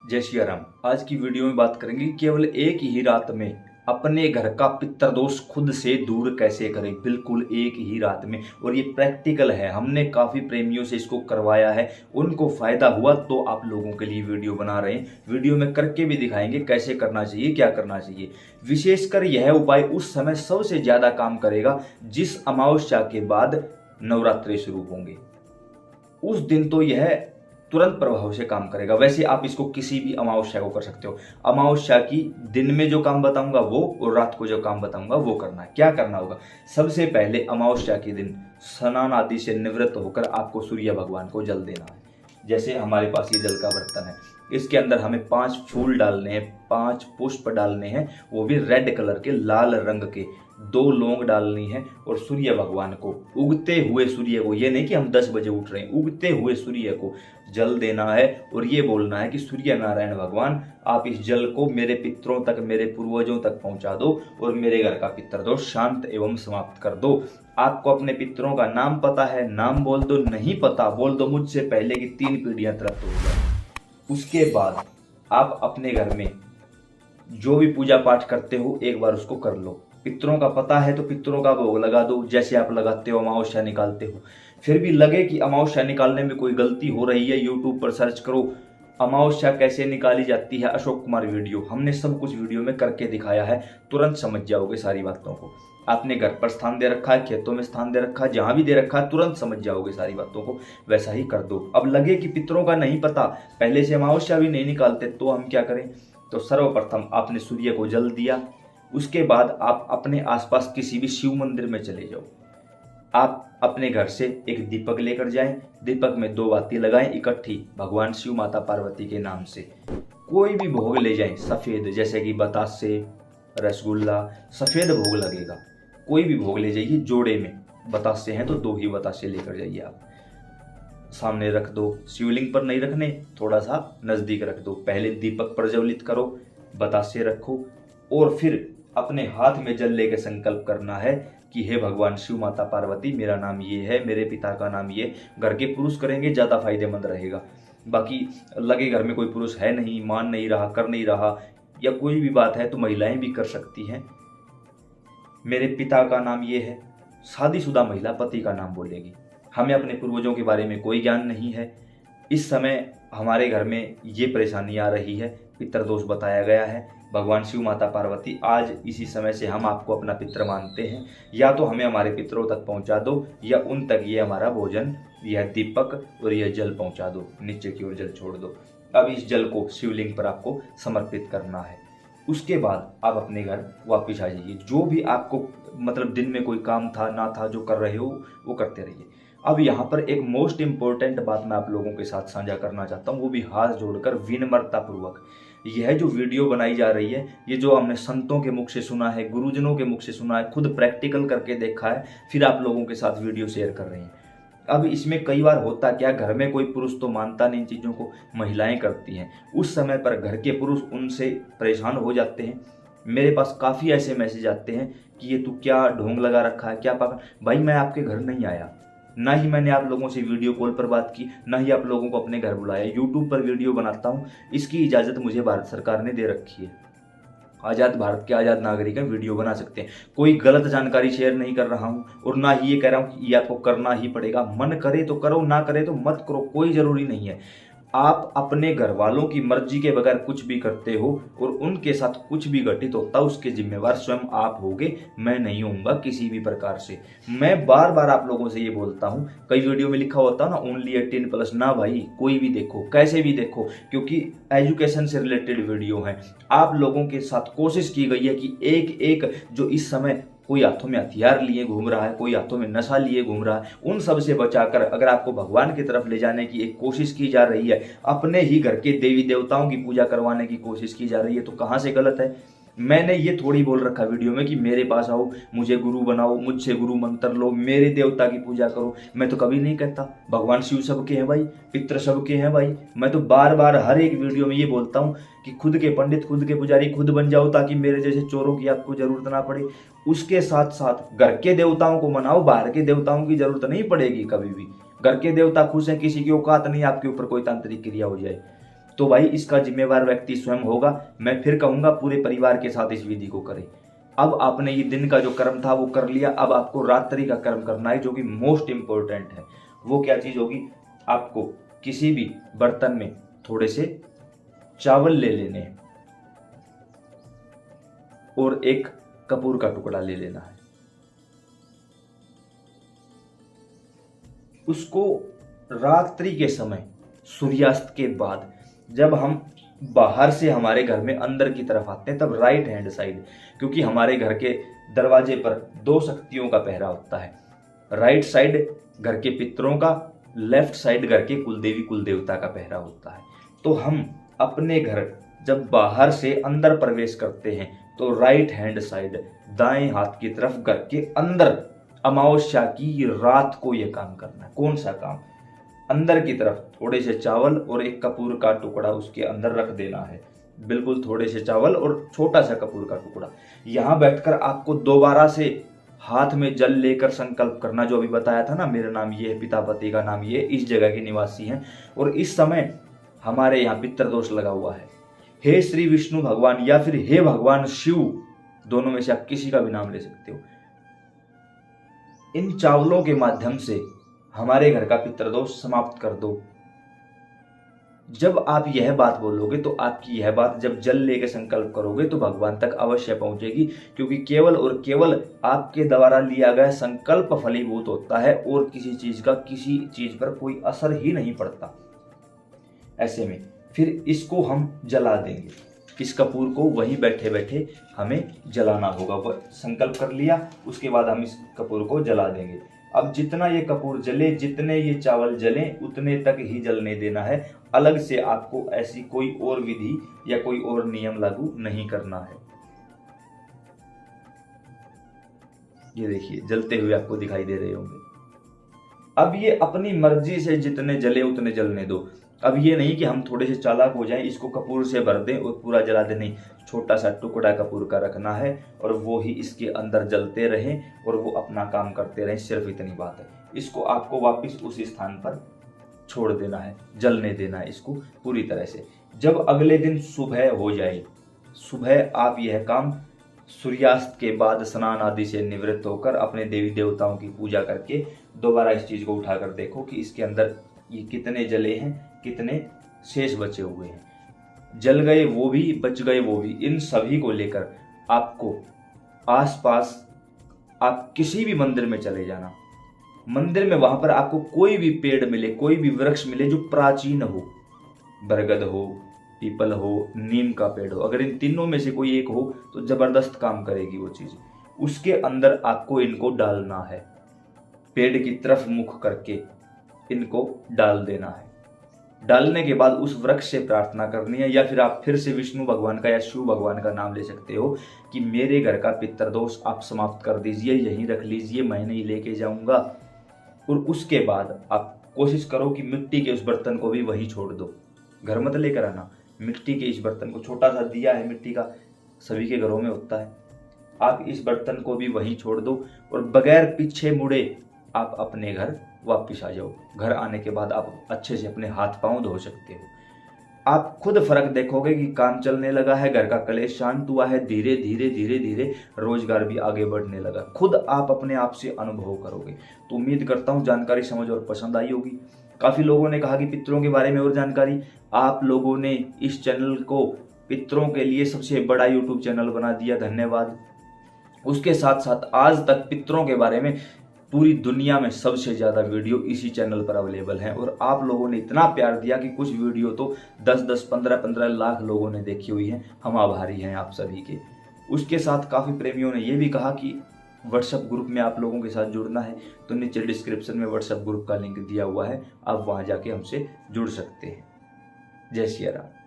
जय श्री राम। आज की वीडियो में बात करेंगे कि केवल एक ही रात में अपने घर का पितृदोष खुद से दूर कैसे करें। बिल्कुल एक ही रात में, और ये प्रैक्टिकल है। हमने काफ़ी प्रेमियों से इसको करवाया है, उनको फ़ायदा हुआ तो आप लोगों के लिए वीडियो बना रहे हैं। वीडियो में करके भी दिखाएंगे कैसे करना चाहिए, क्या करना चाहिए। विशेषकर यह उपाय उस समय सबसे ज़्यादा काम करेगा जिस अमावस्या के बाद नवरात्रि शुरू होंगे। उस दिन तो यह तुरंत प्रभाव से काम करेगा। वैसे आप इसको किसी भी अमावस्या को कर सकते हो। अमावस्या की दिन में जो काम बताऊंगा वो, और रात को जो काम बताऊंगा वो करना है। क्या करना होगा? सबसे पहले अमावस्या के दिन स्नान आदि से निवृत्त होकर आपको सूर्य भगवान को जल देना है। जैसे हमारे पास ये जल का बर्तन है, इसके अंदर हमें 5 फूल डालने हैं, 5 पुष्प डालने हैं, वो भी रेड कलर के, लाल रंग के। 2 लौंग डालनी है और सूर्य भगवान को, उगते हुए सूर्य को, ये नहीं कि हम 10 बजे उठ रहे हैं, उगते हुए सूर्य को जल देना है। और ये बोलना है कि सूर्य नारायण भगवान, आप इस जल को मेरे पितरों तक, मेरे पूर्वजों तक पहुंचा दो और मेरे घर का पितृदोष शांत एवं समाप्त कर दो। आपको अपने पितरों का नाम पता है, नाम बोल दो। नहीं पता, बोल दो मुझसे पहले की 3 पीढ़ियां तृप्त हो जाए। उसके बाद आप अपने घर में जो भी पूजा पाठ करते हो एक बार उसको कर लो। पितरों का पता है तो पितरों का भोग लगा दो, जैसे आप लगाते हो, अमावस्या निकालते हो। फिर भी लगे कि अमावस्या निकालने में कोई गलती हो रही है, यूट्यूब पर सर्च करो अमावस्या कैसे निकाली जाती है, अशोक कुमार वीडियो। हमने सब कुछ वीडियो में करके दिखाया है, तुरंत समझ जाओगे सारी बातों को। आपने घर पर स्थान दे रखा है, खेतों में स्थान दे रखा है, जहां भी दे रखा है, तुरंत समझ जाओगे सारी बातों को। वैसा ही कर दो। अब लगे कि पितरों का नहीं पता, पहले से अमावस्या भी नहीं निकालते, तो हम क्या करें? तो सर्वप्रथम आपने सूर्य को जल दिया। उसके बाद आप अपने आसपास किसी भी शिव मंदिर में चले जाओ। आप अपने घर से एक दीपक लेकर जाएं, दीपक में 2 बाती लगाएं इकट्ठी, भगवान शिव माता पार्वती के नाम से। कोई भी भोग ले जाएं सफ़ेद, जैसे कि बतासे, रसगुल्ला, सफ़ेद भोग लगेगा। कोई भी भोग ले जाइए, जोड़े में बतासे हैं तो 2 ही बतासे लेकर जाइए। आप सामने रख दो, शिवलिंग पर नहीं रखने, थोड़ा सा नज़दीक रख दो। पहले दीपक प्रज्वलित करो, बतासे रखो, और फिर अपने हाथ में जल लेके संकल्प करना है कि हे भगवान शिव माता पार्वती, मेरा नाम ये है, मेरे पिता का नाम ये। घर के पुरुष करेंगे ज़्यादा फायदेमंद रहेगा। बाकी लगे घर में कोई पुरुष है नहीं, मान नहीं रहा, कर नहीं रहा, या कोई भी बात है, तो महिलाएं भी कर सकती हैं। मेरे पिता का नाम ये है। शादीशुदा महिला पति का नाम बोलेगी। हमें अपने पूर्वजों के बारे में कोई ज्ञान नहीं है। इस समय हमारे घर में ये परेशानी आ रही है, पितृदोष बताया गया है। भगवान शिव माता पार्वती, आज इसी समय से हम आपको अपना पितर मानते हैं। या तो हमें हमारे पितरों तक पहुंचा दो, या उन तक ये हमारा भोजन, यह दीपक और यह जल पहुंचा दो। नीचे की ओर जल छोड़ दो। अब इस जल को शिवलिंग पर आपको समर्पित करना है। उसके बाद आप अपने घर वापस आ जाइए। जो भी आपको मतलब दिन में कोई काम था ना था, जो कर रहे हो वो करते रहिए। अब यहाँ पर एक मोस्ट इम्पोर्टेंट बात मैं आप लोगों के साथ साझा करना चाहता हूँ, वो भी हाथ जोड़कर विनम्रता पूर्वक। यह जो वीडियो बनाई जा रही है, ये जो हमने संतों के मुख से सुना है, गुरुजनों के मुख से सुना है, खुद प्रैक्टिकल करके देखा है, फिर आप लोगों के साथ वीडियो शेयर कर रहे हैं। अब इसमें कई बार होता क्या, घर में कोई पुरुष तो मानता नहीं इन चीज़ों को, महिलाएं करती हैं। उस समय पर घर के पुरुष उनसे परेशान हो जाते हैं। मेरे पास काफ़ी ऐसे मैसेज आते हैं कि ये तू क्या ढोंग लगा रखा है, क्या पागल। भाई मैं आपके घर नहीं आया, ना ही मैंने आप लोगों से वीडियो कॉल पर बात की, ना ही आप लोगों को अपने घर बुलाया। यूट्यूब पर वीडियो बनाता हूँ, इसकी इजाज़त मुझे भारत सरकार ने दे रखी है। आज़ाद भारत के आज़ाद नागरिक हैं, वीडियो बना सकते हैं। कोई गलत जानकारी शेयर नहीं कर रहा हूँ, और ना ही ये कह रहा हूँ कि ये आपको करना ही पड़ेगा। मन करे तो करो, ना करे तो मत करो, कोई ज़रूरी नहीं है। आप अपने घर वालों की मर्जी के बगैर कुछ भी करते हो और उनके साथ कुछ भी घटित होता, उसके जिम्मेवार स्वयं आप होगे, मैं नहीं होऊंगा किसी भी प्रकार से। मैं बार बार आप लोगों से ये बोलता हूँ, कई वीडियो में लिखा होता ना ओनली 18+। ना भाई, कोई भी देखो, कैसे भी देखो, क्योंकि एजुकेशन से रिलेटेड वीडियो है। आप लोगों के साथ कोशिश की गई है कि एक एक जो इस समय कोई हाथों में हथियार लिए घूम रहा है, कोई हाथों में नशा लिए घूम रहा है, उन सब से बचाकर अगर आपको भगवान की तरफ ले जाने की एक कोशिश की जा रही है, अपने ही घर के देवी देवताओं की पूजा करवाने की कोशिश की जा रही है, तो कहाँ से गलत है? मैंने ये थोड़ी बोल रखा वीडियो में कि मेरे पास आओ, मुझे गुरु बनाओ, मुझसे गुरु मंत्र लो, मेरे देवता की पूजा करो। मैं तो कभी नहीं कहता। भगवान शिव सबके हैं भाई, पितृ सबके हैं भाई। मैं तो बार बार हर एक वीडियो में ये बोलता हूँ कि खुद के पंडित, खुद के पुजारी खुद बन जाओ, ताकि मेरे जैसे चोरों की आपको जरूरत ना पड़े। उसके साथ साथ घर के देवताओं को मनाओ, बाहर के देवताओं की जरूरत नहीं पड़ेगी कभी भी। घर के देवता खुश हैं, किसी की औकात नहीं आपके ऊपर कोई तांत्रिक क्रिया हो जाए। तो भाई इसका जिम्मेवार व्यक्ति स्वयं होगा। मैं फिर कहूँगा पूरे परिवार के साथ इस विधि को करें। अब आपने ये दिन का जो कर्म था वो कर लिया, अब आपको रात्रि का कर्म करना है जो कि मोस्ट इंपॉर्टेंट है। वो क्या चीज़ होगी, आपको किसी भी बर्तन में थोड़े से चावल ले लेने हैं और एक कपूर का टुकड़ा ले लेना है। उसको रात्रि के समय सूर्यास्त के बाद जब हम बाहर से हमारे घर में अंदर की तरफ आते हैं तब राइट हैंड साइड, क्योंकि हमारे घर के दरवाजे पर 2 शक्तियों का पहरा होता है। राइट साइड घर के पितरों का, लेफ्ट साइड घर के कुलदेवी कुलदेवता का पहरा होता है। तो हम अपने घर जब बाहर से अंदर प्रवेश करते हैं तो राइट हैंड साइड दाएं हाथ की तरफ घर के अंदर अमावस्या की रात को यह काम करना है। कौन सा काम, अंदर की तरफ थोड़े से चावल और एक कपूर का टुकड़ा उसके अंदर रख देना है। बिल्कुल थोड़े से चावल और छोटा सा कपूर का टुकड़ा। यहाँ बैठकर आपको दोबारा से हाथ में जल लेकर संकल्प करना, जो अभी बताया था ना, मेरा नाम ये है, पिता पति का नाम ये, इस जगह के निवासी हैं और इस समय हमारे यहाँ पितृदोष लगा हुआ है। हे श्री विष्णु भगवान या फिर हे भगवान शिव, दोनों में से आप किसी का भी नाम ले सकते हो। इन चावलों के माध्यम से हमारे घर का पितृदोष समाप्त कर दो। जब आप यह बात बोलोगे तो आपकी यह बात जब जल लेके संकल्प करोगे तो भगवान तक अवश्य पहुंचेगी, क्योंकि केवल और केवल आपके द्वारा लिया गया संकल्प फलीभूत होता है और किसी चीज का किसी चीज पर कोई असर ही नहीं पड़ता। ऐसे में फिर इसको हम जला देंगे। इस कपूर को वहीं बैठे बैठे हमें जलाना होगा। वह संकल्प कर लिया, उसके बाद हम इस कपूर को जला देंगे। अब जितना ये कपूर जले, जितने ये चावल जले, उतने तक ही जलने देना है। अलग से आपको ऐसी कोई और विधि या कोई और नियम लागू नहीं करना है। ये देखिए जलते हुए आपको दिखाई दे रहे होंगे। अब ये अपनी मर्जी से जितने जले उतने जलने दो। अब ये नहीं कि हम थोड़े से चालाक हो जाएं, इसको कपूर से भर दें और पूरा जला दें, नहीं। छोटा सा टुकड़ा कपूर का रखना है और वो ही इसके अंदर जलते रहें और वो अपना काम करते रहें, सिर्फ इतनी बात है। इसको आपको वापस उसी स्थान पर छोड़ देना है, जलने देना है इसको पूरी तरह से। जब अगले दिन सुबह हो जाए, सुबह आप यह काम सूर्यास्त के बाद स्नान आदि से निवृत्त होकर अपने देवी देवताओं की पूजा करके दोबारा इस चीज को उठाकर देखो कि इसके अंदर ये कितने जले हैं, कितने शेष बचे हुए हैं। जल गए वो भी, बच गए वो भी, इन सभी को लेकर आपको आसपास आप किसी भी मंदिर में चले जाना। मंदिर में वहां पर आपको कोई भी पेड़ मिले, कोई भी वृक्ष मिले जो प्राचीन हो, बरगद हो, पीपल हो, नीम का पेड़ हो, अगर इन तीनों में से कोई एक हो तो जबरदस्त काम करेगी वो चीज। उसके अंदर आपको इनको डालना है, पेड़ की तरफ मुख करके इनको डाल देना है। डालने के बाद उस वृक्ष से प्रार्थना करनी है, या फिर आप फिर से विष्णु भगवान का या शिव भगवान का नाम ले सकते हो कि मेरे घर का पितृदोष आप समाप्त कर दीजिए, यहीं रख लीजिए, मैं नहीं लेके जाऊंगा। और उसके बाद आप कोशिश करो कि मिट्टी के उस बर्तन को भी वहीं छोड़ दो, घर मत लेकर आना। मिट्टी के इस बर्तन को, छोटा सा दिया है मिट्टी का, सभी के घरों में होता है, आप इस बर्तन को भी वहीं छोड़ दो और बगैर पीछे मुड़े आप अपने घर वापिस आ जाओ। घर आने के बाद आप अच्छे से अपने हाथ पांव धो सकते हो। आप खुद फर्क देखोगे कि काम चलने लगा है, घर का कलेश शांत हुआ है, धीरे धीरे धीरे धीरे रोजगार भी आगे बढ़ने लगा। खुद आप अपने आप से अनुभव करोगे। तो उम्मीद करता हूँ जानकारी समझ और पसंद आई होगी। काफी लोगों ने कहा कि पितरों के बारे में और जानकारी, आप लोगों ने इस चैनल को पितरों के लिए सबसे बड़ा यूट्यूब चैनल बना दिया, धन्यवाद। उसके साथ साथ आज तक पितरों के बारे में पूरी दुनिया में सबसे ज़्यादा वीडियो इसी चैनल पर अवेलेबल हैं और आप लोगों ने इतना प्यार दिया कि कुछ वीडियो तो 10-10, 15-15 लाख लोगों ने देखी हुई हैं। हम आभारी हैं आप सभी के। उसके साथ काफ़ी प्रेमियों ने यह भी कहा कि व्हाट्सएप ग्रुप में आप लोगों के साथ जुड़ना है, तो नीचे डिस्क्रिप्शन में व्हाट्सएप ग्रुप का लिंक दिया हुआ है, आप वहाँ जाके हमसे जुड़ सकते हैं। जय सिया राम।